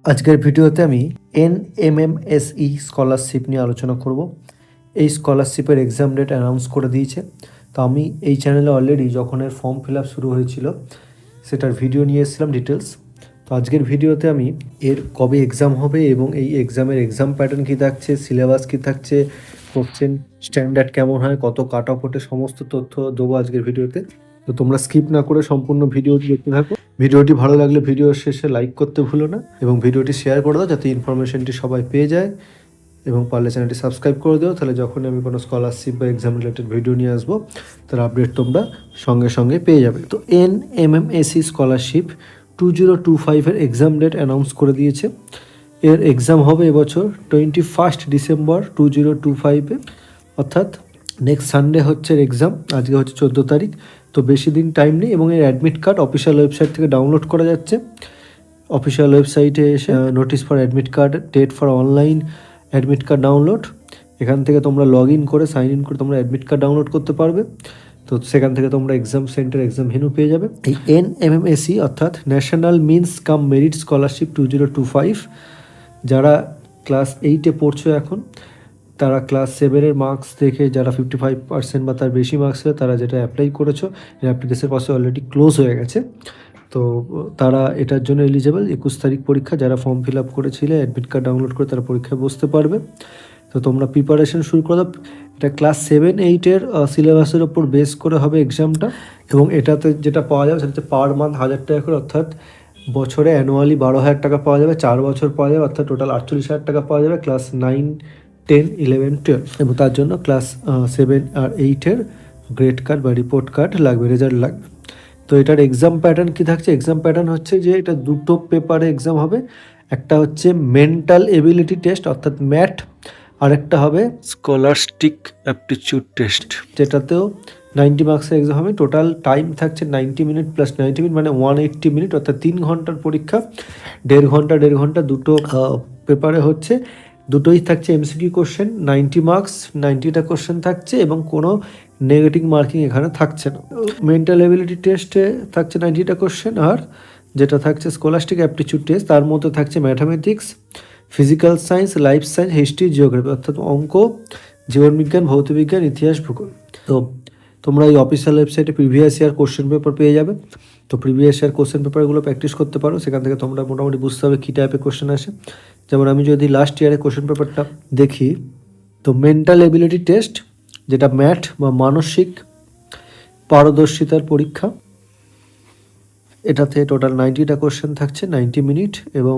আজকের ভিডিওতে আমি NMMSE স্কলারশিপ নিয়ে আলোচনা করব। এই স্কলারশিপের এক্সাম ডেট অ্যানাউন্স করে দিয়েছে। তো আমি এই চ্যানেলে অলরেডি যখন এর ফর্ম ফিল আপ শুরু হয়েছিল সেটার ভিডিও নিয়ে এসেছিলাম ডিটেলস। তো আজকের ভিডিওতে আমি এর কবে এক্সাম হবে এবং এই এক্সামের এক্সাম প্যাটার্ন কী থাকছে, সিলেবাস কী থাকছে, কোশ্চেন স্ট্যান্ডার্ড কেমন হয়, কত কাট অফ ওঠে, সমস্ত তথ্য দেবো আজকের ভিডিওতে। তো তোমরা স্কিপ না করে সম্পূর্ণ ভিডিওটি দেখতে থাকো। ভিডিওটি ভালো লাগলে ভিডিওর শেষে লাইক করতে ভুলো না এবং ভিডিওটি শেয়ার করে দাও যাতে ইনফরমেশনটি সবাই পেয়ে যায়, এবং পারলে চ্যানেলটি সাবস্ক্রাইব করে দাও, তাহলে যখন আমি কোনো স্কলারশিপ বা এক্সাম রিলেটেড ভিডিও নিয়ে আসবো তার আপডেট তোমরা সঙ্গে সঙ্গে পেয়ে যাবে। তো NMMSE স্কলারশিপ 2025-এর এক্সাম ডেট অ্যানাউন্স করে দিয়েছে। এর এক্সাম হবে এবছর 21 ডিসেম্বর 2025-এ, অর্থাৎ নেক্সট সানডে হচ্ছে এক্সাম। আজকে হচ্ছে 14 তারিখ, তো বেশি দিন টাইম নেই। এবং এর অ্যাডমিট কার্ড অফিসিয়াল ওয়েবসাইট থেকে ডাউনলোড করা যাচ্ছে। অফিসিয়াল ওয়েবসাইটে এসে notice for admit card, date for online admit card download, এখান থেকে তোমরা লগ ইন করে সাইন ইন করে তোমরা অ্যাডমিট কার্ড ডাউনলোড করতে পারবে। তো সেখান থেকে তোমরা এক্সাম সেন্টার, এক্সাম ভেন্যু পেয়ে যাবে। এই NMMSE অর্থাৎ ন্যাশনাল মিন্স কাম মেরিট স্কলারশিপ 2025, যারা ক্লাস 8-এ পড়ছো এখন, তারা ক্লাস 7-এর মার্কস দেখে যারা 55% বা তার বেশি মার্কস ছিল, তারা যেটা অ্যাপ্লাই করেছো, এই অ্যাপ্লিকেশন প্রসেস অলরেডি ক্লোজ হয়ে গেছে। তো তারা এটার জন্য এলিজেবল। 21 তারিখ পরীক্ষা। যারা ফর্ম ফিল আপ করেছিলে অ্যাডমিট কার্ড ডাউনলোড করে তারা পরীক্ষায় বসতে পারবে। তো তোমরা প্রিপারেশন শুরু করে দাও। এটা ক্লাস 7-8-এর সিলেবাসের ওপর বেস করে হবে এক্সামটা, এবং এটাতে যেটা পাওয়া যাবে সেটা হচ্ছে পার মান্থ 1000 টাকা করে, অর্থাৎ বছরে অ্যানুয়ালি 12,000 টাকা পাওয়া যাবে, 4 বছর পাওয়া যাবে, অর্থাৎ টোটাল 48,000 টাকা পাওয়া যাবে ক্লাস 9, 10, 11, 12। এবং তার জন্য ক্লাস 7 আর 8-এর গ্রেড কার্ড বা রিপোর্ট কার্ড লাগবে, রেজাল্ট লাগবে। তো এটার এক্সাম প্যাটার্ন কী থাকছে? এক্সাম প্যাটার্ন হচ্ছে যে এটা দুটো পেপারে এক্সাম হবে। একটা হচ্ছে মেন্টাল এবিলিটি টেস্ট অর্থাৎ ম্যাট, আর একটা হবে স্কলাস্টিক অ্যাপটিটিউড টেস্ট, যেটাতেও 90 মার্কসের এক্সাম হবে। টোটাল টাইম থাকছে 90 মিনিট প্লাস 90 মিনিট, মানে 180 মিনিট, অর্থাৎ 3 ঘন্টার পরীক্ষা। 1.5 ঘন্টা দুটো পেপারে হচ্ছে। দুটোই থাকছে এমসিকিউ কোশ্চেন, 90 মার্কস, 90টা কোশ্চেন থাকছে এবং কোনো নেগেটিভ মার্কিং এখানে থাকছে না। মেন্টাল এবিলিটি টেস্টে থাকছে 90টা কোশ্চেন, আর যেটা থাকছে স্কলাস্টিক অ্যাপটিটিউড টেস্ট তার মধ্যে থাকছে mathematics, physical science, life science, history, geography, অর্থাৎ অঙ্ক, জীবনবিজ্ঞান, ভৌতবিজ্ঞান, ইতিহাস, ভূগোল। তো তোমরা এই অফিসিয়াল ওয়েবসাইটে প্রিভিয়াস ইয়ার কোশ্চেন পেপার পেয়ে যাবে। তো প্রিভিয়াস ইয়ার কোশ্চেন পেপারগুলো প্র্যাকটিস করতে পারো, সেখান থেকে তোমরা মোটামুটি বুঝতে হবে কী টাইপের কোশ্চেন আসে। যেমন আমি যদি লাস্ট ইয়ারের কোশ্চেন পেপারটা দেখি, তো মেন্টাল এবিলিটি টেস্ট, যেটা ম্যাথ বা মানসিক পারদর্শিতার পরীক্ষা, এটাতে টোটাল 90টা কোশ্চেন থাকছে, 90 মিনিট, এবং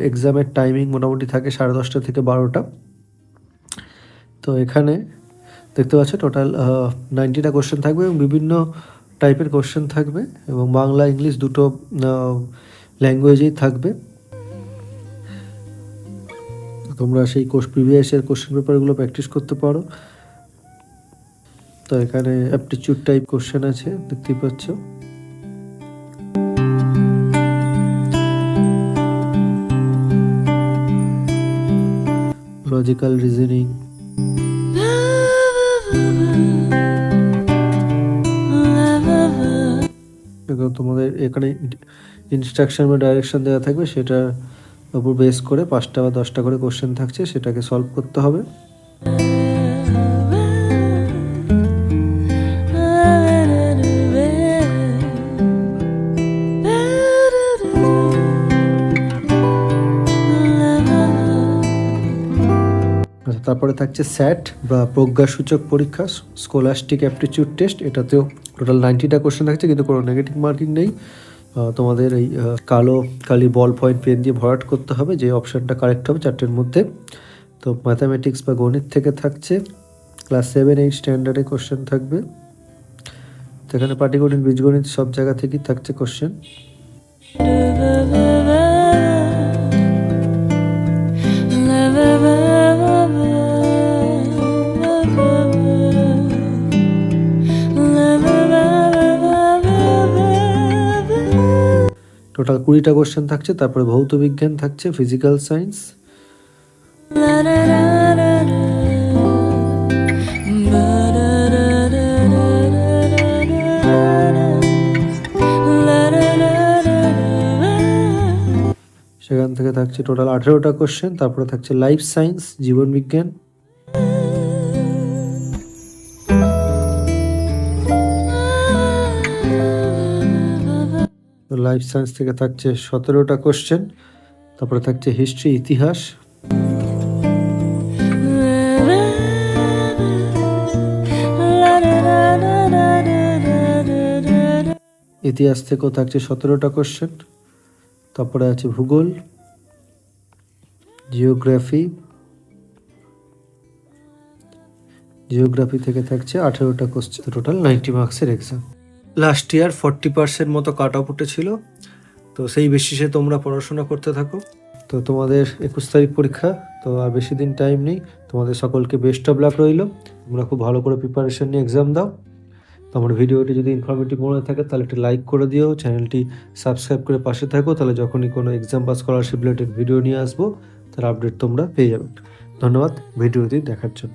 এক্সামের টাইমিং মোটামুটি থাকে 10:30 থেকে 12টা। তো এখানে দেখতে পাচ্ছ টোটাল 90টা কোশ্চেন থাকবে এবং বিভিন্ন টাইপের কোশ্চেন থাকবে, এবং বাংলা ইংলিশ দুটো ল্যাঙ্গুয়েজেই থাকবে। তোমরা সেই প্রিভিয়াস ইয়ার কোশ্চেন পেপারগুলো প্র্যাকটিস করতে পারো। তো এখানে অ্যাপটিটিউড টাইপ কোশ্চেন আছে, দেখতেই পাচ্ছ। লজিক্যাল রিজনিং, তোমাদের এখানে ইনস্ট্রাকশন বা ডাইরেকশন দেওয়া থাকবে, সেটার উপর বেস করে 5টা বা 10টা করে কোশ্চেন থাকছে, সেটাকে সলভ করতে হবে। তারপরে থাকছে স্যাট বা প্রজ্ঞাসূচক পরীক্ষা, স্কলাস্টিক অ্যাপটিটিউড টেস্ট। এটাতেও টোটাল 90টা কোশ্চেন থাকছে, কিন্তু কোনো নেগেটিভ মার্কিং নেই। তোমাদের এই কালি বল পয়েন্ট পেন দিয়ে ভরাট করতে হবে, যে অপশানটা কারেক্ট হবে 4টের মধ্যে। তো ম্যাথামেটিক্স বা গণিত থেকে থাকছে, ক্লাস 7, 8 স্ট্যান্ডার্ডে কোশ্চেন থাকবে। তো এখানে পাটিগণিত, বীজগণিত সব জায়গা থেকেই থাকছে কোশ্চেন। টোটাল 20টা কোশ্চেন থাকছে। তারপরে ভৌত বিজ্ঞান থাকছে, ফিজিক্যাল সায়েন্স, সেখান থেকে থাকছে টোটাল 18টা কোশ্চেন। তারপরে থাকছে লাইফ সায়েন্স, জীবন বিজ্ঞান। লাইফ সায়েন্স থেকে থাকছে 17টা কোশ্চেন। তারপরে থাকছে হিস্ট্রি, ইতিহাস। ইতিহাস থেকেও থাকছে 17টা কোশ্চেন। তারপরে আছে ভূগোল, জিওগ্রাফি। জিওগ্রাফি থেকে থাকছে 18টা কোশ্চেন, টোটাল 90 মার্কসের এক্সাম। লাস্ট ইয়ার 40% মতো কাট অফ উঠেছিল, তো সেই বেসিসে তোমরা পড়াশোনা করতে থাকো। তো তোমাদের 21 তারিখ পরীক্ষা, তো আর বেশি দিন টাইম নেই। তোমাদের সকলকে বেস্ট অফ লাক রইল। তোমরা খুব ভালো করে প্রিপারেশন নিয়ে এক্সাম দাও। তো আমার ভিডিওটি যদি ইনফরমেটিভ মনে থাকে তাহলে একটি লাইক করে দিও, চ্যানেলটি সাবস্ক্রাইব করে পাশে থাকো, তাহলে যখনই কোনো এক্সাম বা স্কলারশিপ রিলেটেড ভিডিও নিয়ে আসবো তার আপডেট তোমরা পেয়ে যাবে। ধন্যবাদ ভিডিওটি দেখার জন্য।